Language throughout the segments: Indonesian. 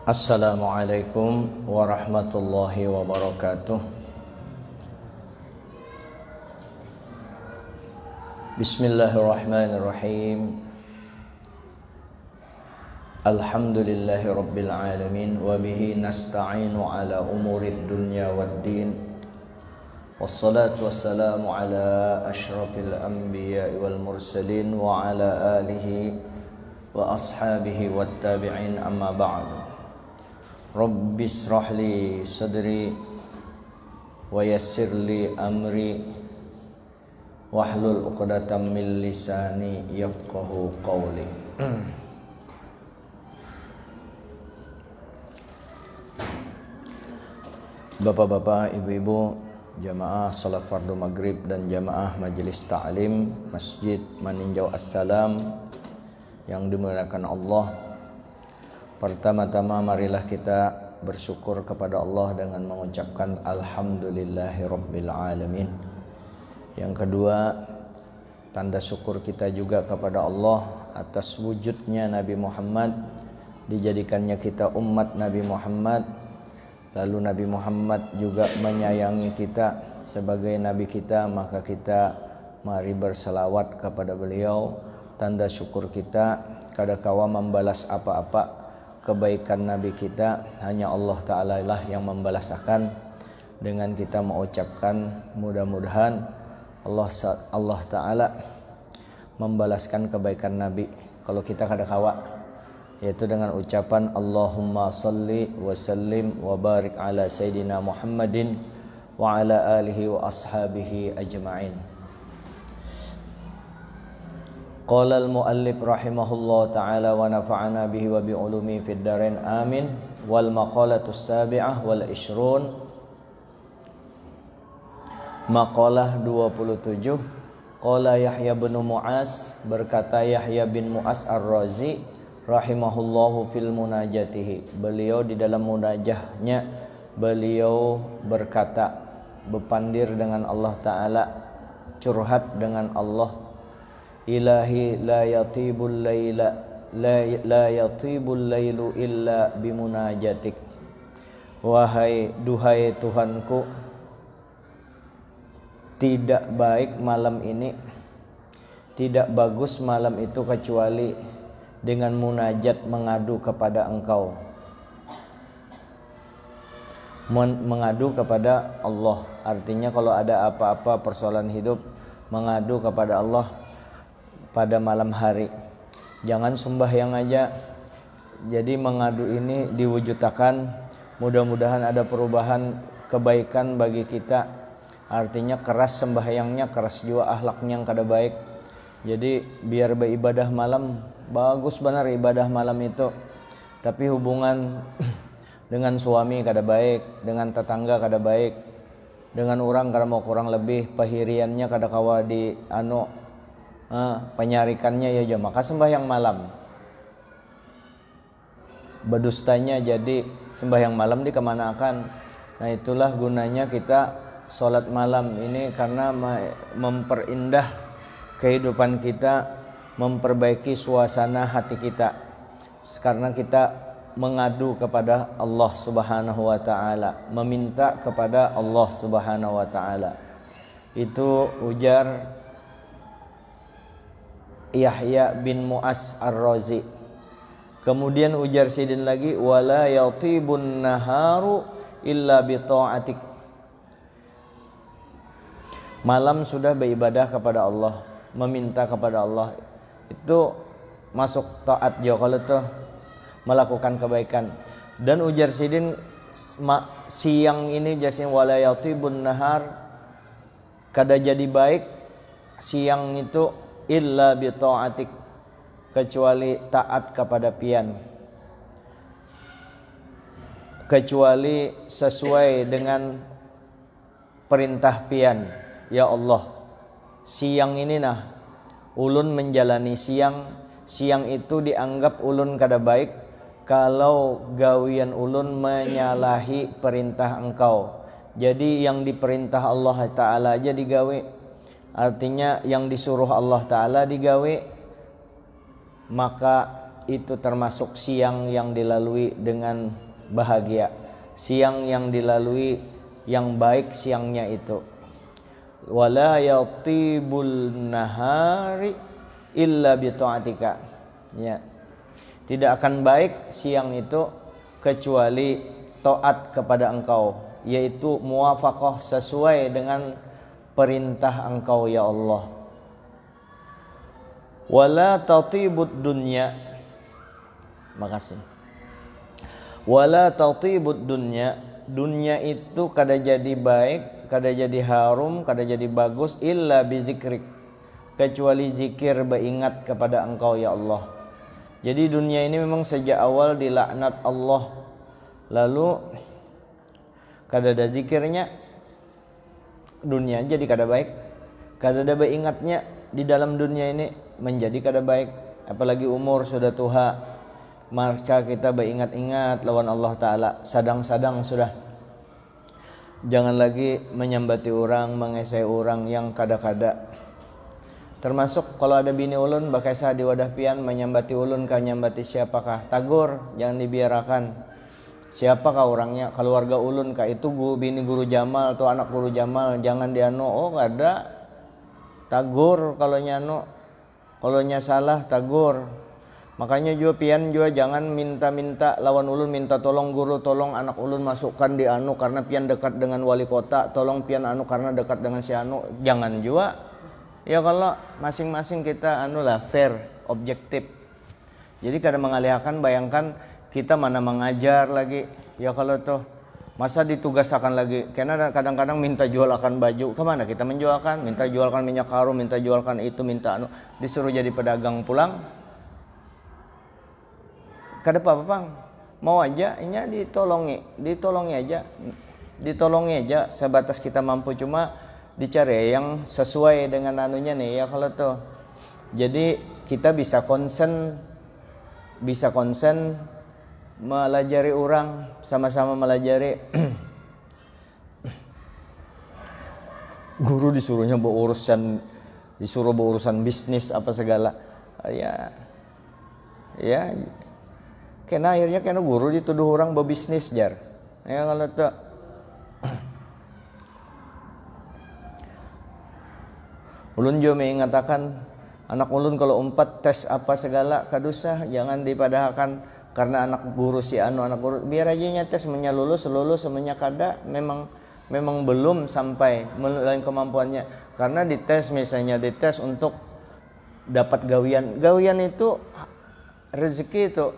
Assalamualaikum warahmatullahi wabarakatuh. Bismillahirrahmanirrahim. Alhamdulillahi rabbil alamin wa bihi nasta'inu ala umurid dunya waddin. Wassalatu wassalamu ala asyrafil anbiya'i wal mursalin wa ala alihi wa ashabihi wat tabi'in, amma ba'du. Rabbi israh li sadri wa yassir li amri wahlul 'uqdatam min lisani yafqahu qawli. Bapak-bapak, ibu-ibu, jamaah salat fardu maghrib dan jamaah majelis ta'lim Masjid Maninjau Assalam yang dimuliakan Allah. Pertama-tama marilah kita bersyukur kepada Allah dengan mengucapkan alhamdulillahirabbil alamin. Yang kedua, tanda syukur kita juga kepada Allah atas wujudnya Nabi Muhammad, dijadikannya kita umat Nabi Muhammad. Lalu Nabi Muhammad juga menyayangi kita sebagai Nabi kita, maka kita mari berselawat kepada beliau. Tanda syukur kita kada kawa membalas apa-apa kebaikan Nabi kita, hanya Allah Ta'ala lah yang membalaskan. Dengan kita mengucapkan mudah-mudahan Allah Ta'ala membalaskan kebaikan Nabi kalau kita kada kawa, yaitu dengan ucapan Allahumma salli wa sallim wa barik ala Sayyidina Muhammadin wa ala alihi wa ashabihi ajma'in. Qala al-muallif rahimahullah ta'ala wa nafa'ana bihi wa bi'ulumi fid darain amin. Wal maqalatus sabi'ah wal ishrun, maqalah 27. Qala Yahya bin Mu'az, berkata Yahya bin Mu'az ar-Razi rahimahullahu fil munajatihi, beliau di dalam munajahnya beliau berkata, berpandir dengan Allah Ta'ala, curhat dengan Allah. Ilahi la yatibul layla la yatibul laylu illa bimunajatik. Duhai Tuhanku, tidak baik malam ini, tidak bagus malam itu kecuali dengan munajat, mengadu kepada Engkau, mengadu kepada Allah. Artinya kalau ada apa-apa persoalan hidup, mengadu kepada Allah pada malam hari. Jangan sembahyang aja. Jadi mengadu ini diwujudkan, mudah-mudahan ada perubahan kebaikan bagi kita. Artinya keras sembahyangnya, keras juga akhlaknya yang kada baik. Jadi biar beribadah malam, bagus benar ibadah malam itu, tapi hubungan dengan suami kada baik, dengan tetangga kada baik, dengan orang kada mau kurang lebih, pahiriannya kada kawa di penyarikannya ya, maka sembahyang malam. Bedustanya jadi sembahyang malam dikemanakan. Nah itulah gunanya kita sholat malam ini, karena memperindah kehidupan kita, memperbaiki suasana hati kita, karena kita mengadu kepada Allah Subhanahu wa Ta'ala, meminta kepada Allah Subhanahu wa Ta'ala. Itu ujar Yahya bin Mu'az ar-Razi. Kemudian ujar sidin lagi, wala yatibun naharu illa bi ta'atik. Malam sudah beribadah kepada Allah, meminta kepada Allah, itu masuk taat jo kalau tuh melakukan kebaikan. Dan ujar sidin siang ini jasin wala yatibun nahar, kada jadi baik siang itu illa bi ta'atik, kecuali taat kepada pian, kecuali sesuai dengan perintah pian. Ya Allah, siang ini nah ulun menjalani siang itu dianggap ulun kada baik kalau gawian ulun menyalahi perintah Engkau. Jadi yang diperintah Allah Ta'ala aja digawe, artinya yang disuruh Allah Ta'ala digawe, maka itu termasuk siang yang dilalui dengan bahagia, siang yang dilalui yang baik siangnya itu. Wala yatibul nahari illa bi ta'atika. Ya. Tidak akan baik siang itu kecuali taat kepada engkau, yaitu muwafaqah sesuai dengan perintah engkau ya Allah. Wala tatibud dunya. Makasih. Wala tatibud dunya. Dunya itu kada jadi baik, kada jadi harum, kada jadi bagus illa bizikrik, kecuali zikir beringat kepada engkau ya Allah. Jadi dunia ini memang sejak awal dilaknat Allah, lalu kada ada zikirnya, dunia jadi kada baik. Kada ada beringatnya di dalam dunia ini menjadi kada baik. Apalagi umur sudah tua, maka kita beringat-ingat lawan Allah Ta'ala. Sadang-sadang sudah. Jangan lagi menyambati orang, mengesai orang yang kada-kada. Termasuk kalau ada bini ulun bakasah di wadah pian menyambati ulun, kau nyambati siapakah? Tagur, jangan dibiarkan. Siapakah orangnya? Keluarga ulun kah itu bini guru Jamal atau anak guru Jamal, jangan dianu. Oh enggak ada. Tagur kalau nyanu. Kalau nya salah tagur. Makanya juga pian juga jangan minta-minta lawan ulun, minta tolong guru, tolong anak ulun masukkan di anu karena pian dekat dengan wali kota, tolong pian anu karena dekat dengan si anu. Jangan juga. Ya kalau masing-masing kita anu lah fair, objektif. Jadi kadang mengalihkan, bayangkan kita mana mengajar lagi. Ya kalau tuh masa ditugasakan lagi. Karena kadang-kadang minta jualkan baju, kemana kita menjualkan? Minta jualkan minyak harum, minta jualkan itu, minta anu. Disuruh jadi pedagang pulang. Kada apa-apa bang, mau aja, ini ditolongi aja sebatas kita mampu, cuma dicari yang sesuai dengan anunya nih ya kalau tuh. Jadi kita bisa konsen melajari orang, sama-sama melajari. Guru disuruh berurusan bisnis apa segala. Ya. Kena akhirnya guru dituduh orang berbisnis jar. Ya kalau tuh. Ulun juga mengatakan anak ulun kalau umpat tes apa segala kadusah jangan dipadahkan karena anak guru si anu anak guru biar aja nya tes lulus semuanya kada memang belum sampai melalui kemampuannya, karena dites misalnya dites untuk dapat gawian itu rezeki itu.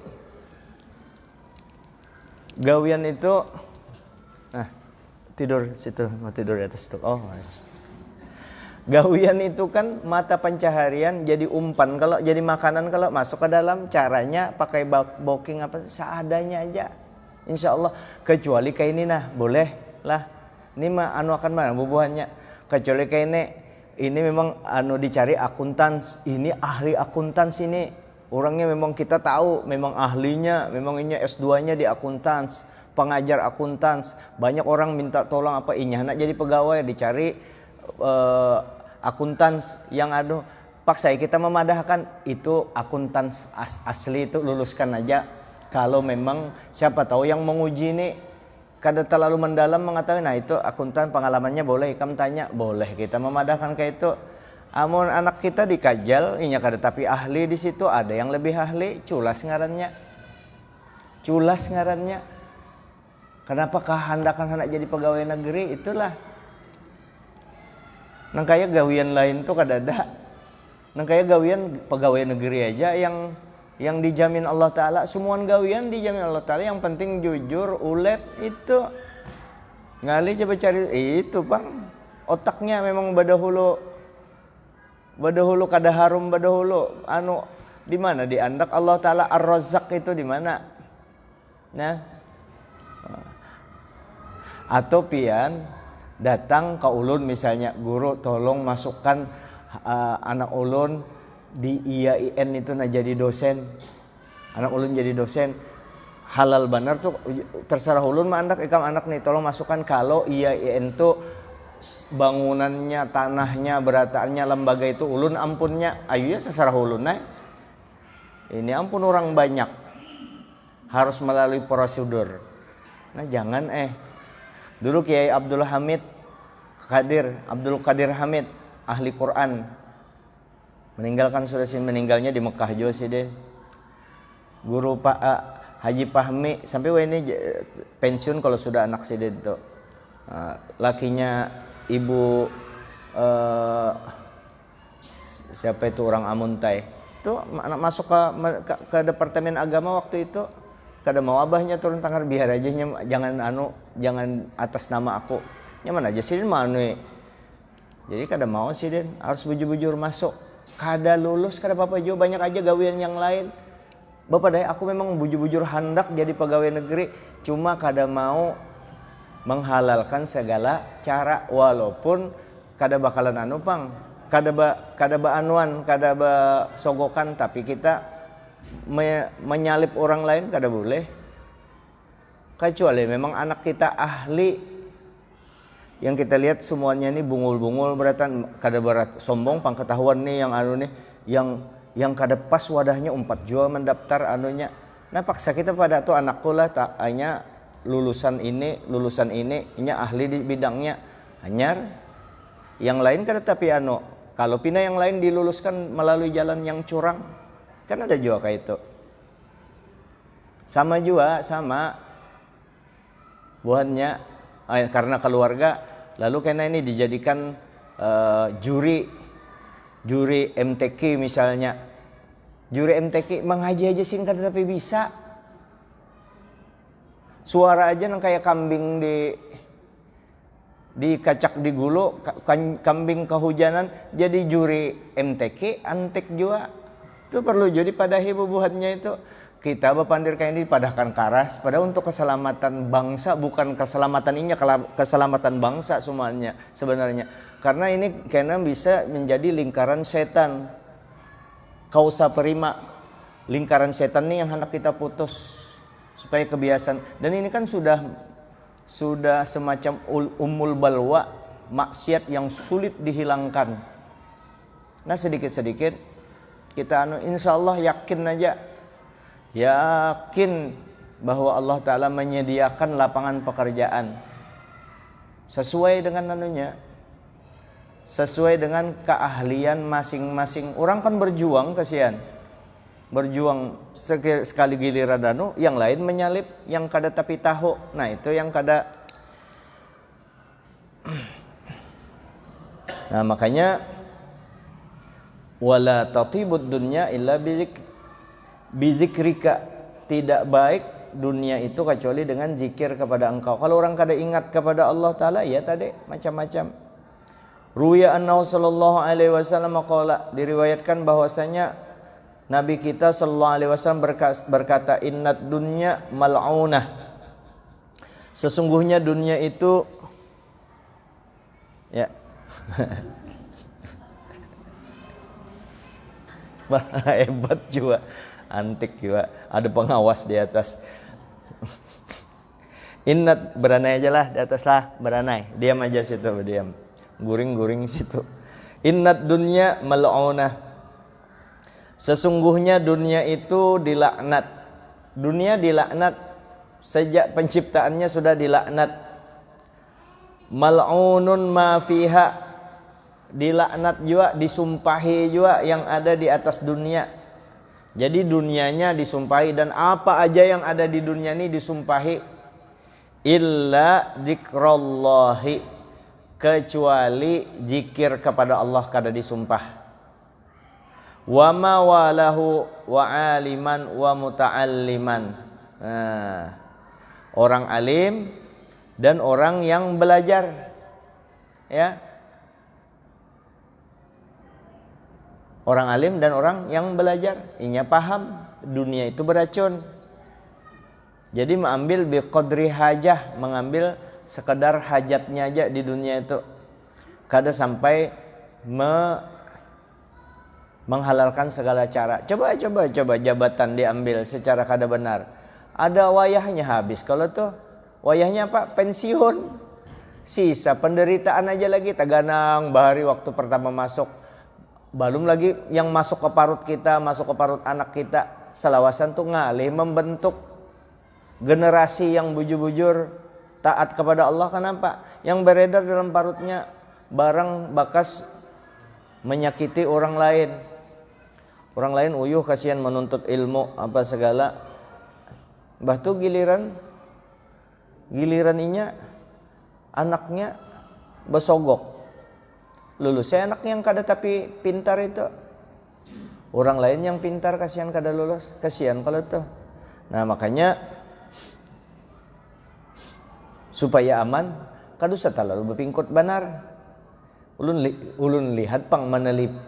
Gawian itu tidur situ, mau tidur di atas tuh. Oh, gawian itu kan mata pencaharian, jadi umpan kalau jadi makanan kalau masuk ke dalam, caranya pakai boking apa seadanya aja. Insya Allah, kecuali kayak ini boleh lah. Ini mah anu akan mana bubuhannya. Kecuali kayak ini memang anu dicari akuntan, ini ahli akuntan sini. Orangnya memang kita tahu, memang ahlinya, memang ini S2-nya di akuntansi, pengajar akuntansi. Banyak orang minta tolong apa ini anak jadi pegawai, dicari akuntansi yang paksa kita memadahkan itu akuntansi asli itu luluskan aja. Kalau memang siapa tahu yang menguji ini kada terlalu mendalam mengetahui, nah itu akuntan pengalamannya boleh, kamu tanya boleh kita memadahkan kayak itu. Amun anak kita dikajal, inya kada tapi ahli di situ ada yang lebih ahli, culas ngarannya. Kenapa kehendakan anak jadi pegawai negeri itulah. Nang kaya gawian lain tuh kada ada. Nang kaya gawian pegawai negeri aja yang dijamin Allah Ta'ala, semua gawian dijamin Allah Ta'ala, yang penting jujur, ulet itu. Ngali coba cari itu bang, otaknya memang badahulu kada harum badahulu anu di mana di andak Allah Taala Ar-Razzaq itu di mana? Nah. Atau pian datang ke ulun misalnya, guru tolong masukkan anak ulun di IAIN itu jadi dosen. Anak ulun jadi dosen. Halal benar tuh terserah ulun mah andak ikam anak nih tolong masukkan kalau IAIN tuh bangunannya, tanahnya, berataannya, lembaga itu ulun ampunnya, ayo ya terserah ulun Ini ampun orang banyak harus melalui prosedur. Nah jangan dulu Kiai Abdul Qadir Hamid ahli Quran meninggalkan meninggalnya di Mekah juga sih deh. Guru Pak Haji Pahmi sampai ini pensiun kalau sudah anak sih deh itu. Lakinya ibu siapa itu orang Amuntai itu anak masuk ke departemen agama waktu itu. Kada mau abahnya turun tangan biar aja jangan atas nama aku. Nyaman aja sih mana. Jadi kada mau sih Den harus bujur-bujur masuk. Kada lulus kada apa-apa juga banyak aja gawean yang lain. Bapak dai aku memang bujur-bujur hendak jadi pegawai negeri cuma kada mau menghalalkan segala cara walaupun kada bakalan kada sogokan tapi kita menyalip orang lain kada boleh kecuali memang anak kita ahli yang kita lihat semuanya ini bungul-bungul beratan kada berat sombong pangketahuan nih yang kada pas wadahnya 4 jua mendaftar anunya nah paksa kita pada tuh anakku lah tak hanya lulusan ini nya ahli di bidangnya anyar yang lain kada tapi kalau pindah yang lain diluluskan melalui jalan yang curang kan ada juga kayak itu sama buahnya karena keluarga lalu karena ini dijadikan juri MTQ misalnya juri MTQ mengaji aja singkat tapi bisa suara aja yang kayak kambing di kacak di gulu kambing kehujanan jadi juri MTQ antek juga itu perlu jadi pada bubuhannya itu kita berpandir kayak ini padahkan karas pada untuk keselamatan bangsa bukan keselamatan keselamatan bangsa semuanya sebenarnya karena ini karena bisa menjadi lingkaran setan kausa perima lingkaran setan nih yang hendak kita putus supaya kebiasaan dan ini kan sudah semacam umul balwa maksiat yang sulit dihilangkan. Nah sedikit-sedikit kita insya Allah yakin bahwa Allah Ta'ala menyediakan lapangan pekerjaan sesuai dengan keahlian masing-masing. Orang kan berjuang sekali giliran yang lain menyalip yang kada tapi tahu nah itu yang kada nah makanya wala tatibud dunya illa bidzikrika tidak baik dunia itu kecuali dengan zikir kepada engkau kalau orang kada ingat kepada Allah Ta'ala ya tadi macam-macam ruya annahu sallallahu alaihi wasallam qala diriwayatkan bahwasanya Nabi kita sallallahu alaihi wasallam berkata innad dunya mal'unah sesungguhnya dunia itu ya hebat juga antik juga ada pengawas di atas innad beranai aja lah di atas lah beranai diam aja situ diam guring situ innad dunya mal'unah sesungguhnya dunia itu dilaknat. Dunia dilaknat sejak penciptaannya sudah dilaknat. Mal'unun ma fiha dilaknat juga disumpahi juga yang ada di atas dunia. Jadi dunianya disumpahi dan apa aja yang ada di dunia ini disumpahi illa dzikrallahi kecuali zikir kepada Allah kada disumpah. Wa ma walahu wa aliman wa muta'alliman. Nah, orang alim dan orang yang belajar. Ya. Orang alim dan orang yang belajar, inya paham dunia itu beracun. Jadi mengambil biqadri hajah, mengambil sekedar hajatnya aja di dunia itu. Kada sampai menghalalkan segala cara. Coba jabatan diambil secara kada benar. Ada wayahnya habis. Kalau tuh wayahnya apa? Pensiun. Sisa penderitaan aja lagi. Taganang bahari waktu pertama masuk. Belum lagi yang masuk ke parut kita, masuk ke parut anak kita. Selawasan tuh ngalih membentuk generasi yang bujur-bujur taat kepada Allah. Kenapa? Yang beredar dalam parutnya barang bakas menyakiti orang lain. Orang lain uyuh kasihan menuntut ilmu apa segala. Bah tuh giliran inya anaknya besogok. Lulus saya anak yang kada tapi pintar itu. Orang lain yang pintar kasihan kada lulus, kasihan kalau tuh. Nah, makanya supaya aman kadusa talalu bepingkut banar. Ulun lihat pang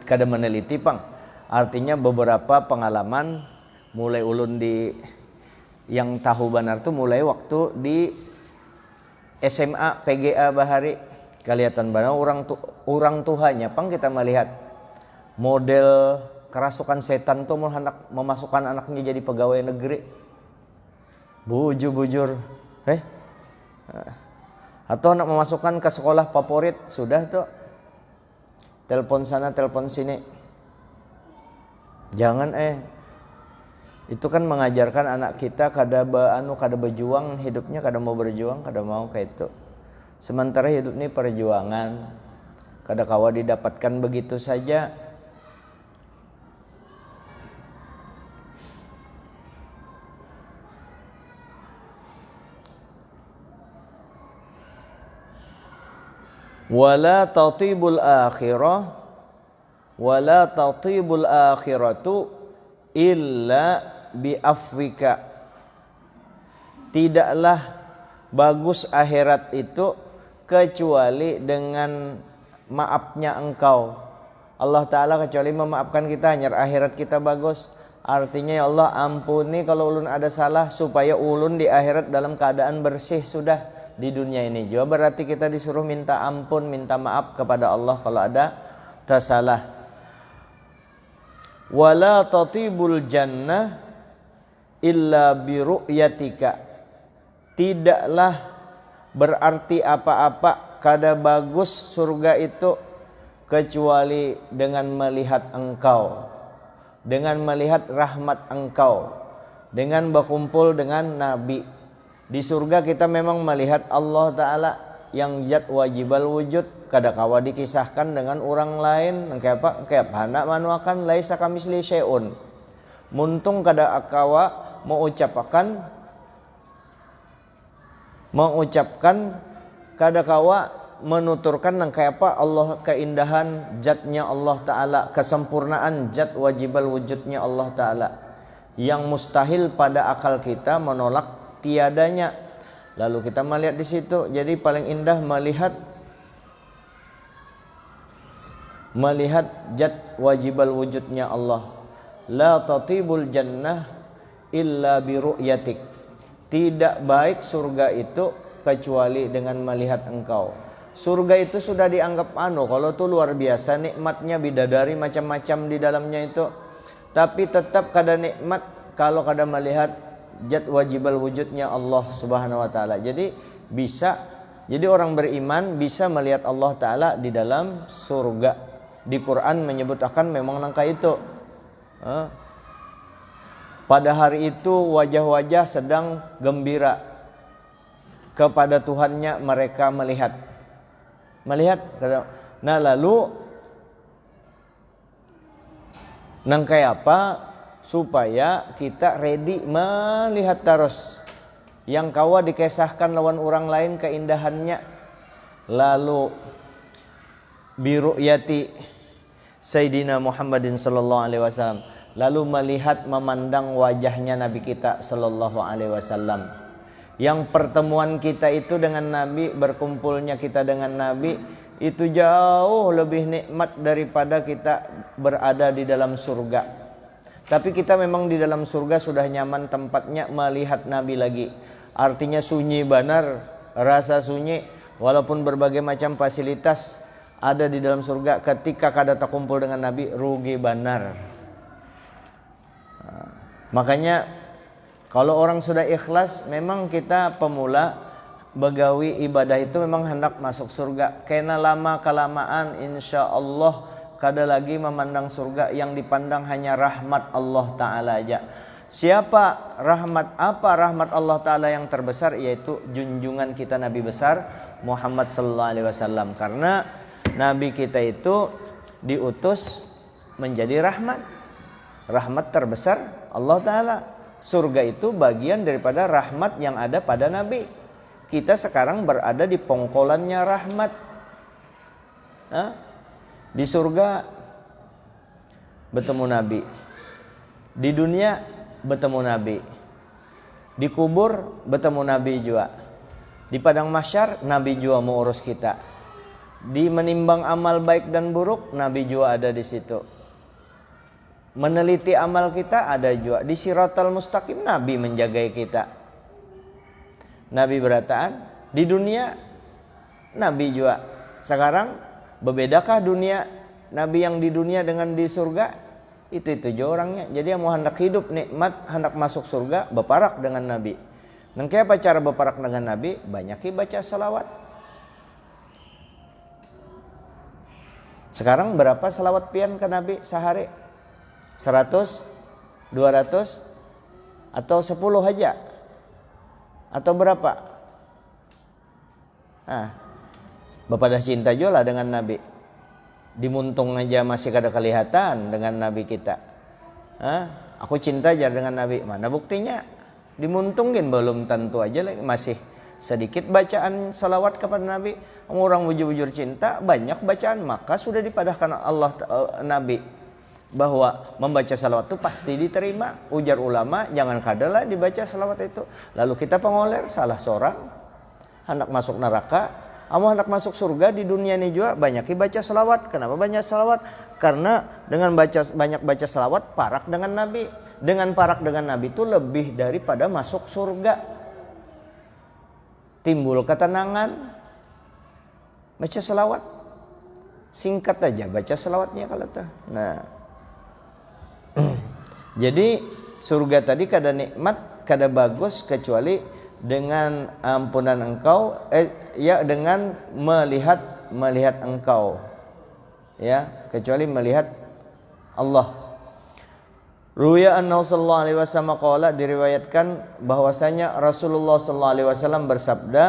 kada meneliti pang. Artinya beberapa pengalaman mulai ulun di yang tahu benar tuh mulai waktu di SMA PGA Bahari. Kelihatan benar orang tuanya pang kita melihat model kerasukan setan tuh memasukkan anaknya jadi pegawai negeri. Bujur-bujur. Atau nak memasukkan ke sekolah favorit, sudah tuh telepon sana telepon sini. Jangan itu kan mengajarkan anak kita kada berjuang hidupnya, kada mau berjuang, kada mau kayak itu. Sementara hidup ini perjuangan, kada kawa didapatkan begitu saja. Wala tatibul akhiratu illa bi afwika. Tidaklah bagus akhirat itu kecuali dengan maafnya engkau. Allah Ta'ala kecuali memaafkan kita, hanya akhirat kita bagus. Artinya ya Allah ampuni kalau ulun ada salah, supaya ulun di akhirat dalam keadaan bersih sudah di dunia ini juga. Berarti kita disuruh minta ampun, minta maaf kepada Allah kalau ada tersalah. Wala tatibul jannah illa bi ru'yatika. Tidaklah berarti apa-apa kada bagus surga itu kecuali dengan melihat engkau, dengan melihat rahmat engkau, dengan berkumpul dengan Nabi. Di surga kita memang melihat Allah Ta'ala yang zat wajibal wujud, kada kawa dikisahkan dengan orang lain. Kayak apa nak manuakan laisa kamisli syai'un. Muntung kada kawa mengucapkan kada kawa menuturkan nang kayak apa Allah, keindahan zatnya Allah Ta'ala, kesempurnaan zat wajibal wujudnya Allah Ta'ala yang mustahil pada akal kita menolak tiadanya. Lalu kita melihat di situ, jadi paling indah melihat zat wajibal wujudnya Allah. La tatibul jannah illa bi ru'yatik. Tidak baik surga itu kecuali dengan melihat engkau. Surga itu sudah dianggap kalau tuh luar biasa nikmatnya, bidadari macam-macam di dalamnya itu. Tapi tetap kada nikmat kalau kada melihat zat wajibal wujudnya Allah Subhanahu wa taala. Jadi orang beriman bisa melihat Allah Ta'ala di dalam surga. Di Quran menyebutkan memang nangka itu. Pada hari itu wajah-wajah sedang gembira kepada Tuhannya, mereka melihat. Nah lalu nang kayak apa supaya kita ready melihat terus yang kawa dikesahkan lawan orang lain keindahannya. Lalu biru'yati Sayyidina Muhammadin sallallahu alaihi wasallam, lalu melihat memandang wajahnya Nabi kita sallallahu alaihi wasallam. Yang pertemuan kita itu dengan Nabi, berkumpulnya kita dengan Nabi itu jauh lebih nikmat daripada kita berada di dalam surga. Tapi kita memang di dalam surga sudah nyaman tempatnya melihat Nabi lagi. Artinya sunyi benar, rasa sunyi, walaupun berbagai macam fasilitas ada di dalam surga, ketika kada terkumpul dengan Nabi rugi benar. Makanya kalau orang sudah ikhlas, memang kita pemula begawi ibadah itu memang hendak masuk surga. Karena lama kelamaan insya Allah kada lagi memandang surga, yang dipandang hanya rahmat Allah Ta'ala aja. Siapa rahmat, apa rahmat Allah Ta'ala yang terbesar? Yaitu junjungan kita Nabi besar Muhammad sallallahu alaihi wasallam. Karena Nabi kita itu diutus menjadi rahmat. Rahmat terbesar Allah Ta'ala. Surga itu bagian daripada rahmat yang ada pada Nabi. Kita sekarang berada di pongkolannya rahmat. Di surga bertemu Nabi, di dunia bertemu Nabi, di kubur bertemu Nabi juga, di padang mahsyar Nabi juga mau urus kita, di menimbang amal baik dan buruk Nabi juga ada di situ, meneliti amal kita ada juga, di Siratal Mustaqim Nabi menjaga kita. Nabi berataan di dunia, Nabi juga. Sekarang berbedakah dunia Nabi yang di dunia dengan di surga? Itu aja orangnya. Jadi yang mau hendak hidup nikmat, hendak masuk surga, berparak dengan Nabi. Dan kayak apa cara berparak dengan Nabi? Banyakin baca salawat. Sekarang berapa salawat pian ke Nabi sehari? 100? 200? Atau 10 aja? Atau berapa? Bapak dah cinta juga dengan Nabi. Dimuntung aja masih kada kelihatan dengan Nabi kita. Aku cinta aja dengan Nabi. Mana buktinya? Dimuntungin belum tentu aja lagi. Masih sedikit bacaan salawat kepada Nabi. Orang bujur-bujur cinta banyak bacaan, maka sudah dipadahkan Allah Nabi bahwa membaca salawat itu pasti diterima. Ujar ulama, jangan kadalah dibaca salawat itu. Lalu kita pengoler salah seorang hendak masuk neraka. Kamu hendak masuk surga di dunia ini juga banyak baca salawat. Kenapa banyak salawat? Karena dengan banyak baca salawat parak dengan Nabi. Dengan parak dengan Nabi itu lebih daripada masuk surga. Timbul ketenangan. Baca salawat. Singkat aja baca salawatnya kalau tuh. Nah. Jadi surga tadi kada nikmat, kada bagus kecuali dengan ampunan engkau, dengan melihat engkau, kecuali melihat Allah. Ruya annahu sallallahu alaihi wasallam qala, diriwayatkan bahwasanya Rasulullah sallallahu alaihi wasallam bersabda,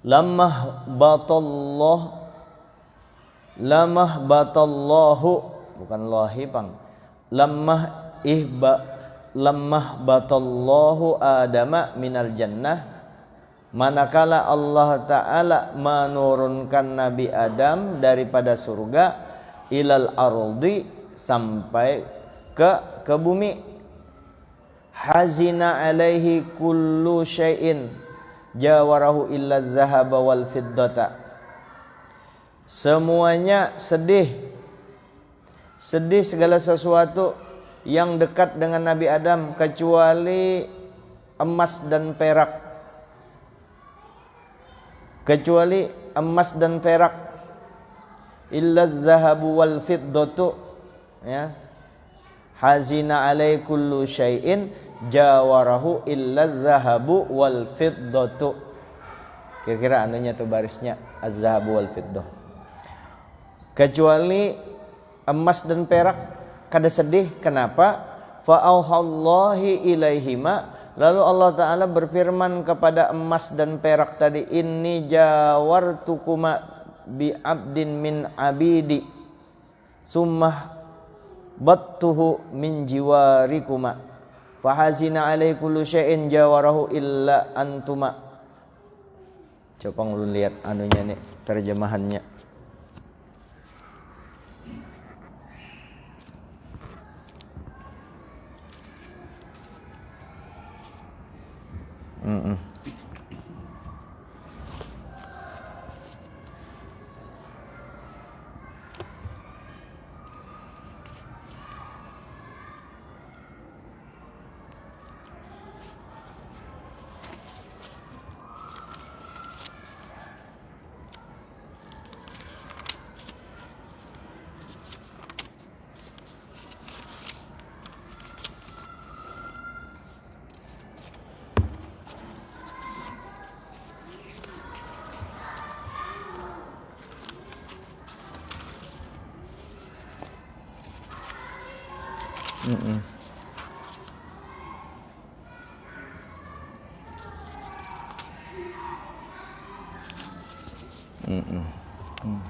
lamah batallahu, bukan lahi pang, lamah batallahu adama minal jannah, manakala Allah Ta'ala menurunkan Nabi Adam daripada surga, ilal ardi, sampai ke bumi, hazina alaihi kullu syai'in jawarahu illa dzahaba wal fiddata, semuanya sedih segala sesuatu yang dekat dengan Nabi Adam kecuali emas dan perak. Kecuali emas dan perak. Illa dzahabu wal fiddatu, hazina alai kullu syai'in jawarahu illa dzahabu wal fiddatu. Kira-kira anunya tuh barisnya az-dzahabu wal fiddah. Kecuali emas dan perak kada sedih. Kenapa? Fa'auhallahi ilaihima, lalu Allah Ta'ala berfirman kepada emas dan perak tadi, inni jawartukuma bi abdin min abidi summah battuhu min jiwarikuma fahazina alaihi kullu syai'in jawarahu illa antuma. Coba ngulun lihat anunya nih, terjemahannya. Mm-mm. Mm-mm. Mm.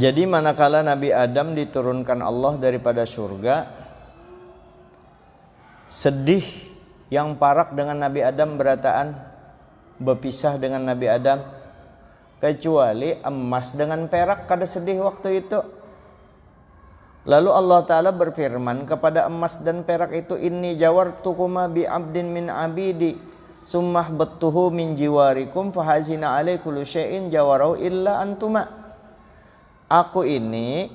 Jadi manakala Nabi Adam diturunkan Allah daripada surga, sedih yang parak dengan Nabi Adam berataan berpisah dengan Nabi Adam, kecuali emas dengan perak kada sedih waktu itu. Lalu Allah Ta'ala berfirman kepada emas dan perak itu, inni jawartukuma bi abdin min abidi summah bettuhu min jiwarikum fahazina alai kullu syai'in jawarau illa antuma. Aku ini,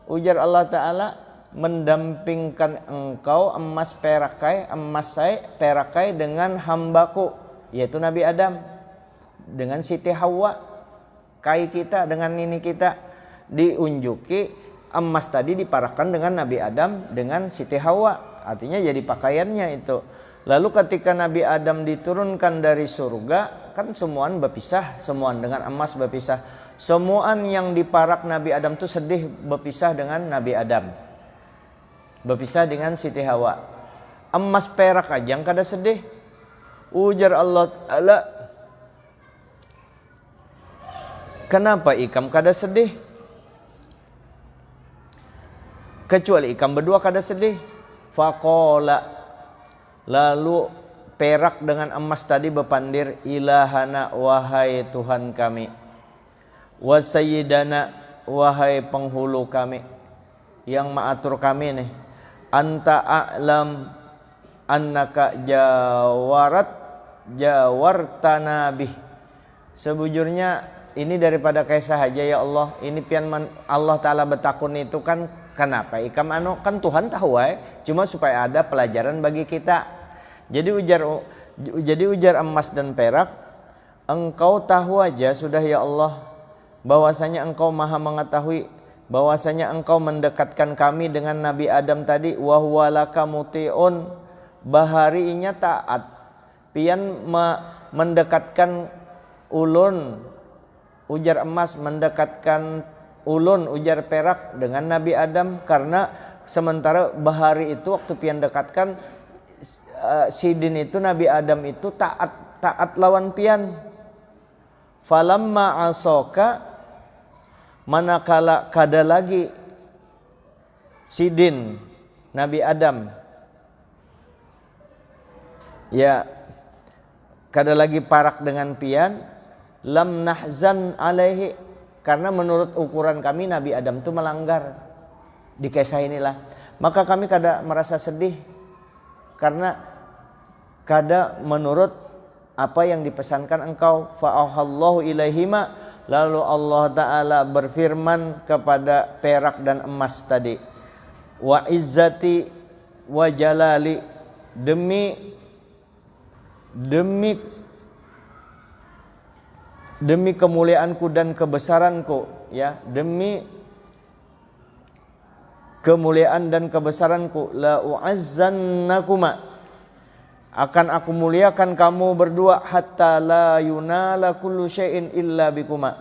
ujar Allah Ta'ala, mendampingkan engkau emas saya perakai dengan hambaku, yaitu Nabi Adam, dengan Siti Hawa, kai kita dengan nini kita. Diunjuki emas tadi diparakkan dengan Nabi Adam dengan Siti Hawa, artinya jadi pakaiannya itu. Lalu ketika Nabi Adam diturunkan dari surga, kan semuaan berpisah, semuaan dengan emas berpisah. Semuaan yang diparak Nabi Adam itu sedih berpisah dengan Nabi Adam, berpisah dengan Siti Hawa. Emas perak aja yang kada sedih. Ujar Allah Ta'ala, kenapa ikam kada sedih? Kecuali ikam berdua kada sedih. Faqala, lalu perak dengan emas tadi berpandir, ilahana, wahai Tuhan kami, wa sayyidana, wahai penghulu kami, yang mengatur kami nih, anta a'lam annaka jawartana bih. Sebujurnya ini daripada kisah aja ya Allah, ini pian Allah Ta'ala betakun itu kan kenapa ikam kan Tuhan tahu cuma supaya ada pelajaran bagi kita. Jadi ujar emas dan perak, engkau tahu aja sudah ya Allah, bahwasanya engkau maha mengetahui, bahwasanya engkau mendekatkan kami dengan Nabi Adam tadi, wa huwa laka muti'un, baharinya taat, pian mendekatkan ulun, ujar emas, mendekatkan ulun, ujar perak, dengan Nabi Adam, karena sementara bahari itu waktu pian dekatkan sidin itu Nabi Adam itu taat lawan pian. Falamma asoka, manakala kada lagi sidin Nabi Adam, ya kada lagi parak dengan pian, lam nahzan alaihi, karena menurut ukuran kami Nabi Adam itu melanggar di kisah inilah, maka kami kada merasa sedih karena kada menurut apa yang dipesankan engkau. Fa'ahallahu ilaihima, lalu Allah Ta'ala berfirman kepada perak dan emas tadi, wa izzati wa jalali, demi kemuliaanku dan kebesaranku, ya, demi kemuliaan dan kebesaranku, la u'azzannakuma, akan aku muliakan kamu berdua, hatta la yunala kullu syai'in illa bikuma,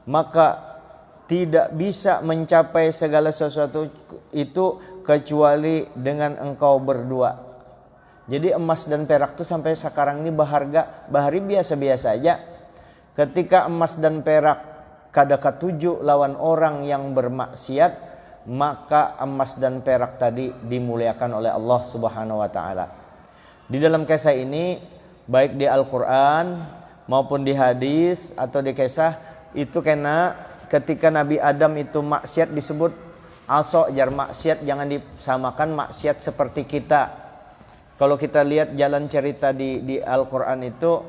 maka tidak bisa mencapai segala sesuatu itu kecuali dengan engkau berdua. Jadi emas dan perak itu sampai sekarang ini berharga, bahari biasa-biasa aja. Ketika emas dan perak kada katuju lawan orang yang bermaksiat, maka emas dan perak tadi dimuliakan oleh Allah Subhanahu wa Ta'ala. Di dalam kisah ini, baik di Al-Quran maupun di hadis atau di kisah itu, kena ketika Nabi Adam itu maksiat disebut aso, jar maksiat, jangan disamakan maksiat seperti kita. Kalau kita lihat jalan cerita di Al-Quran itu,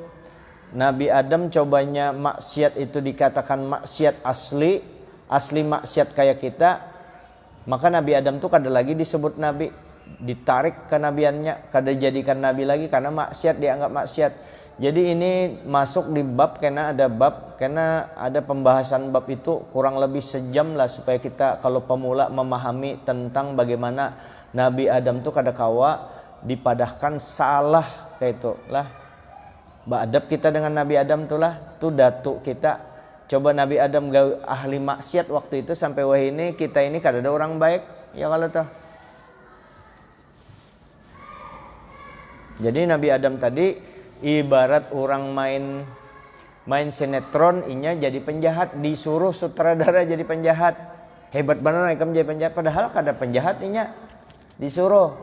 Nabi Adam cobanya maksiat itu dikatakan maksiat asli maksiat kayak kita, maka Nabi Adam tuh kada lagi disebut nabi, ditarik kenabiannya, kada jadikan nabi lagi karena maksiat, dianggap maksiat. Jadi ini masuk di bab karena ada pembahasan bab itu kurang lebih sejam lah, supaya kita kalau pemula memahami tentang bagaimana Nabi Adam tuh kada kawa dipadahkan salah kayak itu lah. Adab kita dengan Nabi Adam tuh datuk kita. Coba Nabi Adam ahli maksiat waktu itu sampai wah ini kita ini kada ada orang baik ya kalau tuh. Jadi Nabi Adam tadi ibarat orang main sinetron, inya jadi penjahat, disuruh sutradara jadi penjahat. Hebat benar ikam jadi penjahat, padahal kada penjahat, inya disuruh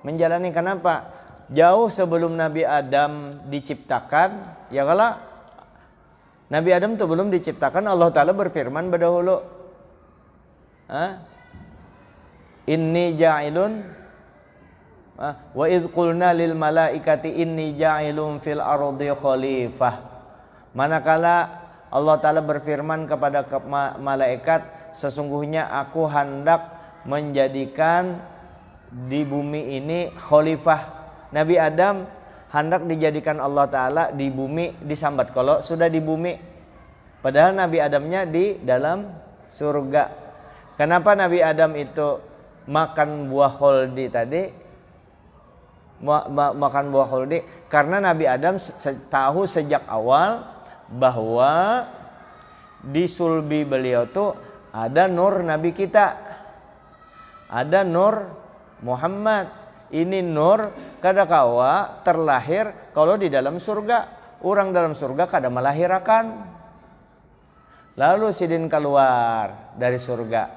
menjalani. Kenapa? Jauh sebelum Nabi Adam diciptakan, ya kalau Nabi Adam tuh belum diciptakan, Allah Ta'ala berfirman berdahulu, inni ja'ilun wa idh qulna lil malaikati inni ja'ilun fil ardi khalifah. Manakala Allah Ta'ala berfirman kepada malaikat, sesungguhnya aku hendak menjadikan di bumi ini khalifah. Nabi Adam hendak dijadikan Allah Ta'ala di bumi, disambat kalau sudah di bumi. Padahal Nabi Adamnya di dalam surga. Kenapa Nabi Adam itu makan buah khuldi tadi? Makan buah khuldi karena Nabi Adam tahu sejak awal bahwa di sulbi beliau tuh ada nur Nabi kita, ada nur Muhammad. Ini nur kada kawa terlahir kalau di dalam surga. Orang dalam surga kada melahirakan. Lalu sidin keluar dari surga.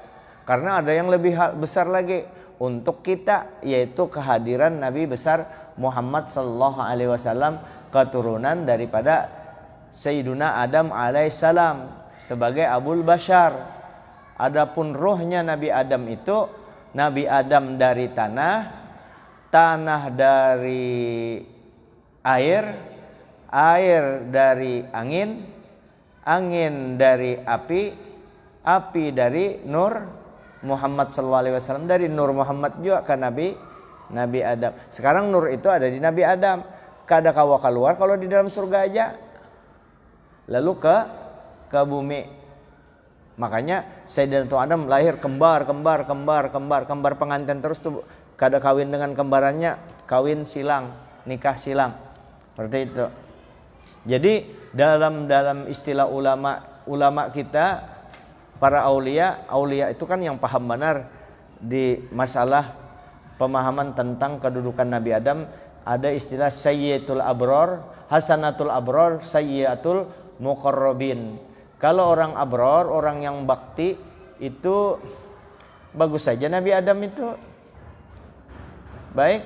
Karena ada yang lebih besar lagi untuk kita, yaitu kehadiran Nabi besar Muhammad sallallahu alaihi wasallam, keturunan daripada Sayyiduna Adam alaihissalam sebagai Abul Bashar. Adapun ruhnya Nabi Adam itu, Nabi Adam dari tanah dari air dari angin dari api dari nur Muhammad SAW, dari nur Muhammad juga ke Nabi Adam. Sekarang nur itu ada di Nabi Adam, kada kawa keluar kalau di dalam surga aja, lalu ke bumi. Makanya Sayyidina Adam lahir kembar pengantin terus tuh. Kada kawin dengan kembarannya, kawin silang, nikah silang. Seperti itu. Jadi dalam istilah ulama kita, para aulia itu kan yang paham benar di masalah pemahaman tentang kedudukan Nabi Adam, ada istilah sayyidatul abror, hasanatul abror, sayyidatul muqarrabin. Kalau orang abror, orang yang bakti itu bagus saja Nabi Adam itu baik,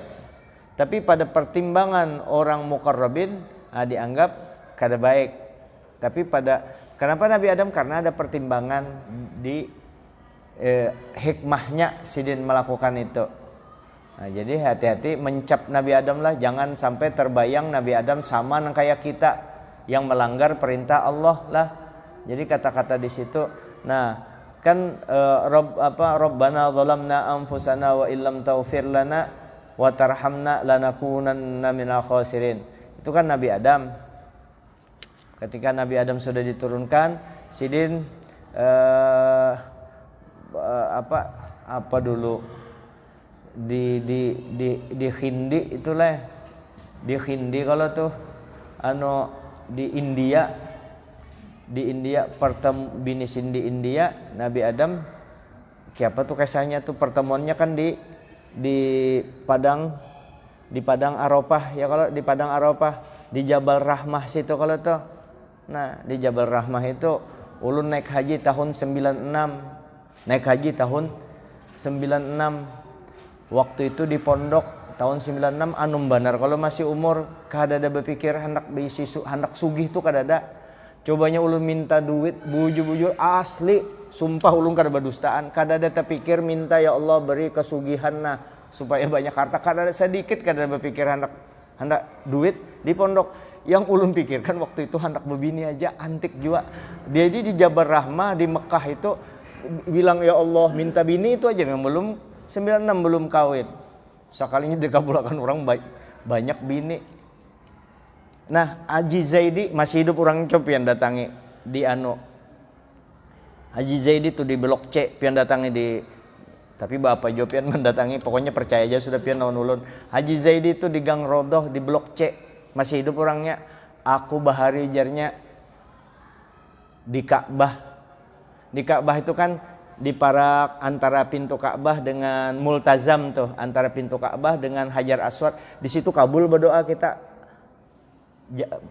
tapi pada pertimbangan orang muqarrabin dianggap kada baik. Tapi kenapa Nabi Adam? Karena ada pertimbangan di hikmahnya sidin melakukan itu. Nah, jadi hati-hati mencap Nabi Adam lah, jangan sampai terbayang Nabi Adam sama kayak kita yang melanggar perintah Allah lah. Jadi kata-kata di situ, nah kan Rabbana zalamna anfusana wa illam taghfir lana wa tarhamna lanakunanna minal khasirin. Itu kan Nabi Adam. Ketika Nabi Adam sudah diturunkan, sidin apa dulu di Hindi itulah, di Hindi kalau tuh di India binisin di India Nabi Adam siapa tuh kisahnya tuh, pertemuannya kan di Padang Arafah ya, kalau di Padang Arafah di Jabal Rahmah situ kalau tuh. Nah, di Jabal Rahmah itu ulun naik haji tahun 96. Waktu itu di pondok tahun 96 anum banar kalau masih umur kada ada berpikir hendak sugih tuh kada ada. Cobanya ulun minta duit bujur-bujur asli, sumpah ulun kada berdustaan, kada ada terpikir minta ya Allah beri kesugihan supaya banyak harta, kada ada sedikit kada berpikir hendak duit di pondok. Yang ulun pikirkan waktu itu hendak berbini aja antik juga. Dia di Jabal Rahmah di Mekah itu bilang ya Allah minta bini itu aja, yang belum 96 belum kawin. Sekalinya dikabulkan orang banyak bini. Nah Haji Zaidi masih hidup, orang copian datangi di Haji Zaidi tuh di Blok C pian datangi di, tapi bapak jo pian mendatangi, pokoknya percaya aja sudah pian lawan ulun. Haji Zaidi itu di Gang Rodoh di Blok C, masih hidup orangnya. Aku bahari jarnya di Ka'bah. Di Ka'bah itu kan di parak antara pintu Ka'bah dengan Multazam tuh, antara pintu Ka'bah dengan Hajar Aswad. Di situ kabul berdoa kita.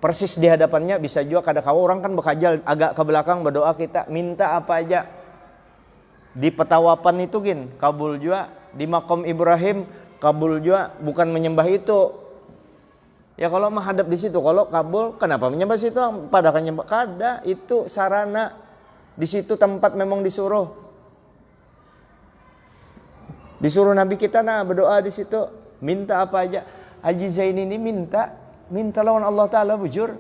Persis di hadapannya, bisa juga kada kau orang kan bekajal agak ke belakang berdoa kita minta apa aja. Di petawapan itu gin kabul juga, di makom Ibrahim kabul juga, bukan menyembah itu. Ya kalau menghadap di situ, kalau kabul kenapa menyembah situ? Padahal nyembah kada, itu sarana. Di situ tempat memang disuruh Nabi kita berdoa di situ, minta apa aja. Haji Zain ini minta lawan Allah Ta'ala bujur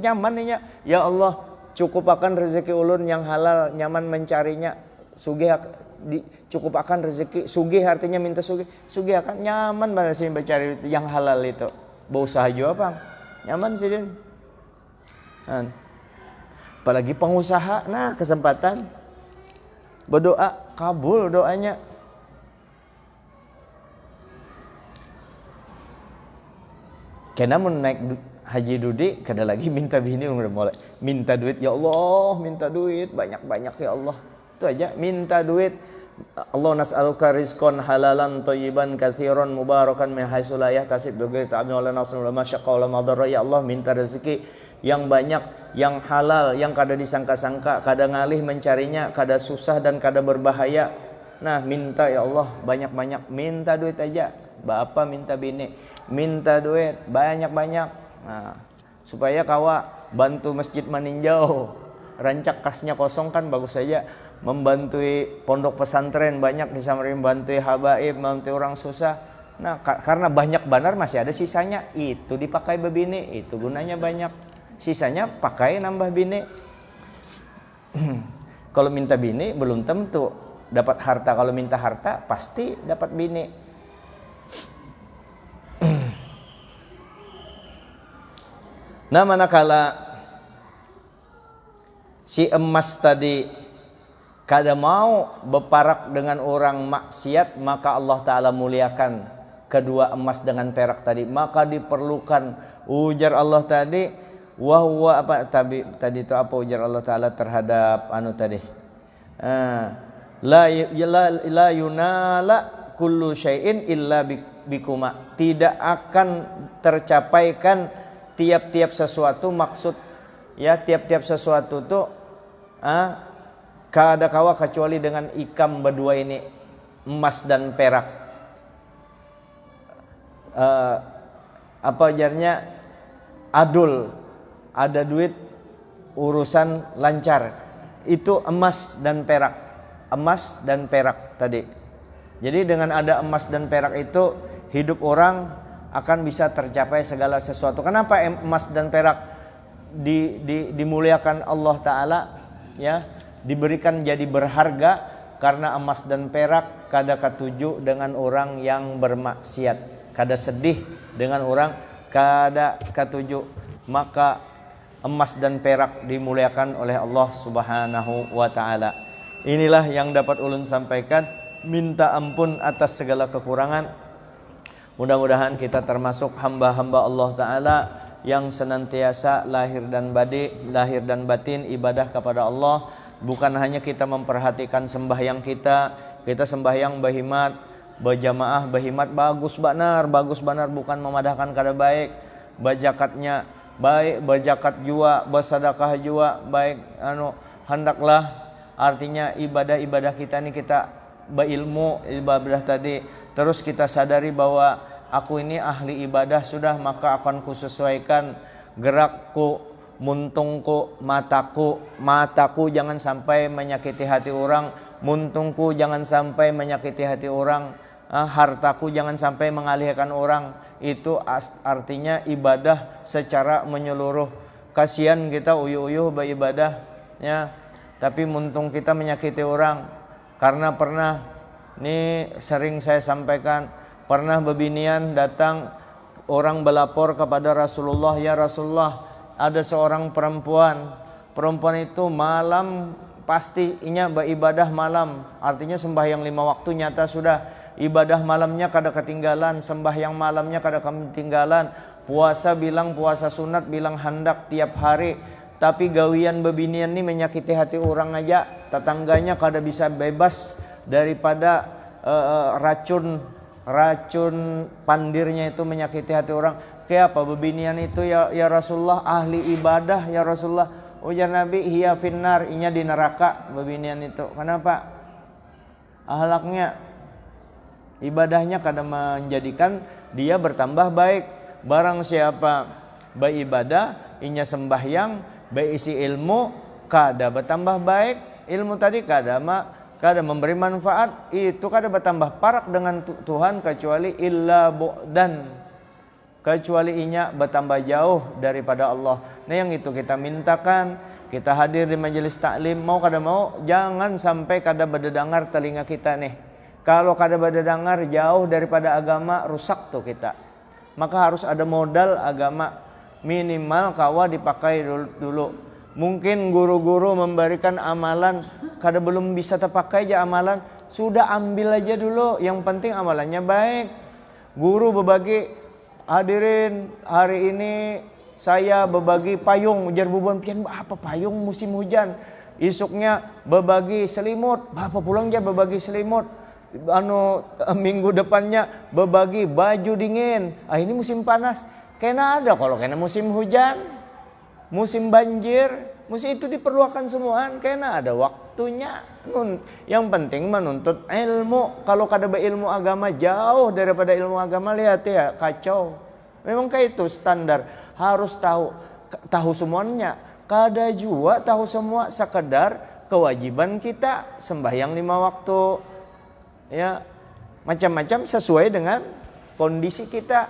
nyaman nya. Ya Allah cukup akan rezeki ulun yang halal, nyaman mencarinya. Sugih cukup akan rezeki, sugih artinya minta sugih akan nyaman mana sih mencari yang halal itu. Berusaha juga bang nyaman sih din. Apalagi pengusaha, nah kesempatan berdoa kabul doanya. Kena mau naik haji dudi, kada lagi minta bini, udah mulai minta duit. Ya Allah, minta duit banyak-banyak ya Allah. Itu aja, minta duit. Allah nas'aluka rizqan halalan thayyiban katsiran mubarakan min haitsu la yahtasib bi ghairi ta'abin wala nasrun wala masyaqqa wala madarra. Ya Allah, minta rezeki yang banyak, yang halal, yang kada disangka-sangka, kada ngalih mencarinya, kada susah dan kada berbahaya. Nah, minta ya Allah banyak-banyak, minta duit aja. Bapak minta bini, minta duit banyak-banyak. Nah, supaya kawa bantu masjid meninjau, rancak kasnya kosong kan bagus saja. Membantu pondok pesantren banyak, disamperin bantu habaib, bantu orang susah. Nah, karena banyak banar masih ada sisanya, itu dipakai bebini, itu gunanya banyak. Sisanya pakai nambah bini. Kalau minta bini belum tentu dapat harta, kalau minta harta pasti dapat bini. Nah manakala si emas tadi kada mau berparak dengan orang maksiat, maka Allah Ta'ala muliakan kedua emas dengan perak tadi. Maka diperlukan, ujar Allah tadi, wahwa apa tadi itu apa ujar Allah Ta'ala terhadap tadi, la yunala kullu syai'in illa bikuma. Tidak akan tercapaikan tiap-tiap sesuatu, maksud ya tiap-tiap sesuatu tuh kada kawa kecuali dengan ikam berdua ini, emas dan perak. Apa ujarnya, adul, ada duit urusan lancar, itu emas dan perak. Emas dan perak tadi. Jadi dengan ada emas dan perak itu hidup orang akan bisa tercapai segala sesuatu. Kenapa emas dan perak dimuliakan Allah Ta'ala, ya, diberikan jadi berharga? Karena emas dan perak kada katuju dengan orang yang bermaksiat, kada sedih dengan orang kada katuju. Maka emas dan perak dimuliakan oleh Allah Subhanahu wa Ta'ala. Inilah yang dapat ulun sampaikan. Minta ampun atas segala kekurangan. Mudah-mudahan kita termasuk hamba-hamba Allah Ta'ala yang senantiasa lahir dan batin ibadah kepada Allah. Bukan hanya kita memperhatikan sembahyang kita sembahyang bahimat, berjamaah bahimat bagus banar, bukan memadahkan kada baik. Bajakatnya baik, berjakat jua, bersedekah jua baik. Hendaklah, artinya ibadah kita ini kita berilmu ibadah tadi. Terus kita sadari bahwa aku ini ahli ibadah sudah, maka akan kusesuaikan gerakku, muntungku, mataku jangan sampai menyakiti hati orang, muntungku jangan sampai menyakiti hati orang, hartaku jangan sampai mengalihkan orang. Itu artinya ibadah secara menyeluruh. Kasihan kita uyuh-uyuh beribadah ya, tapi muntung kita menyakiti orang. Karena pernah, ini sering saya sampaikan, pernah bebinian datang orang belapor kepada Rasulullah, ya Rasulullah, ada seorang perempuan itu malam pastinya beribadah malam, artinya sembahyang 5 waktu, nyata sudah ibadah malamnya kada ketinggalan, sembahyang malamnya kada ketinggalan, puasa bilang puasa sunat, bilang hendak tiap hari, tapi gawian bebinian ini menyakiti hati orang aja. Tetangganya kada bisa bebas daripada racun pandirnya itu menyakiti hati orang. Kayak apa bebinian itu ya Rasulullah, ahli ibadah ya Rasulullah. Ujar Nabi, hiya finnar, inya di neraka bebinian itu. Kenapa? Ahlaknya, ibadahnya kada menjadikan dia bertambah baik. Barang siapa beribadah, inya sembahyang, berisi ilmu, kada bertambah baik. Ilmu tadi kada memberi manfaat, itu kada bertambah parak dengan Tuhan, kecuali illa bu'dan, kecuali inya bertambah jauh daripada Allah. Nah yang itu kita mintakan, kita hadir di majelis taklim, mau kada mau jangan sampai kada berdengar telinga kita nih. Kalau kada berdengar jauh daripada agama, rusak tuh kita. Maka harus ada modal agama, minimal kawa dipakai dulu. Mungkin guru-guru memberikan amalan, kada belum bisa terpakai aja amalan, sudah ambil aja dulu, yang penting amalannya baik. Guru berbagi, hadirin hari ini saya berbagi payung, ujar bubuan pian apa payung musim hujan. Isuknya berbagi selimut, bapak pulang aja berbagi selimut. Minggu depannya berbagi baju dingin. Ini musim panas, kena ada kalau kena musim hujan, musim banjir, musim itu diperlukan semua, kena ada waktunya. Yang penting menuntut ilmu. Kalau kada berilmu agama, jauh daripada ilmu agama, lihat ya kacau. Memang kayak itu standar, harus tahu semuanya. Kada juga tahu semua, sekedar kewajiban kita sembahyang 5 waktu. Ya, macam-macam sesuai dengan kondisi kita.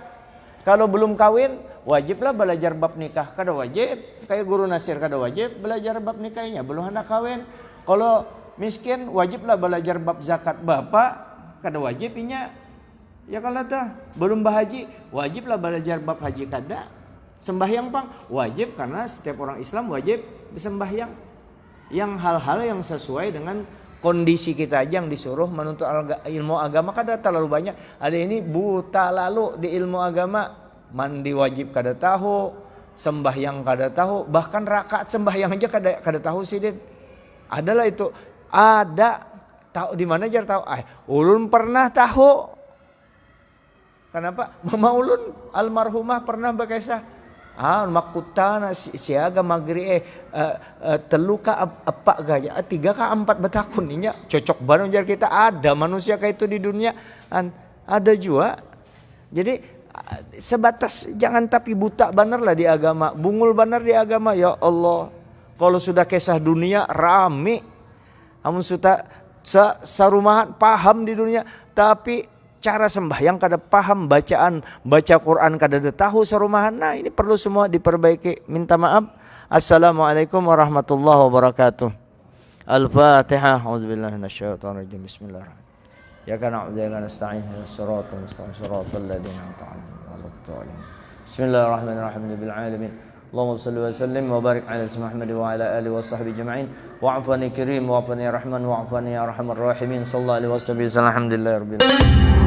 Kalau belum kawin, wajiblah belajar bab nikah. Kada wajib, kayak guru nasir kada wajib belajar bab nikahnya, belum hendak kawin. Kalau miskin, wajiblah belajar bab zakat. Bapak kada wajib inya. Ya kalau dah belum bahaji, wajiblah belajar bab haji. Kada. Sembahyang pang wajib, karena setiap orang Islam wajib bersembahyang. Yang hal-hal yang sesuai dengan kondisi kita aja yang disuruh menuntut ilmu agama. Kada terlalu banyak. Ada ini buta lalu di ilmu agama, mandi wajib kada tahu, sembahyang kada tahu, bahkan rakaat sembahyang aja kada tahu sih Din. Adalah itu, ada tahu di mana aja tahu. Ulun pernah tahu. Kenapa? Mama ulun almarhumah pernah berkisah. Makutana siaga magri teluka apa gaya 3 ka 4 betakun inya cocok banget jar kita. Ada manusia kayak itu di dunia, ada juga. Jadi sebatas jangan tapi buta bener lah di agama, bungul bener di agama. Ya Allah, kalau sudah kisah dunia rame, amun sudah sarumahan paham di dunia, tapi cara sembahyang kada paham, baca Quran kada tahu sarumahan. Nah ini perlu semua diperbaiki. Minta maaf. Assalamualaikum warahmatullahi wabarakatuh. Al-Fatihah. A'udzubillahi minasyaitonir rajim. Bismillahirrahmanirrahim. Ya kana na'budu wa nasta'in ihdinas siratal mustaqim siratal ladzina an'amta 'alaihim. Bismillahirrahmanirrahim. Rabbil alamin. Allahumma shalli wa sallim wa barik ala Muhammad wa ala alihi wa sahbihi ajma'in. Wa'afani karim wa'afani rahman wa'afani ya arhamar rahimin. Sallallahu alaihi wasallam. Alhamdulillahirabbil alamin.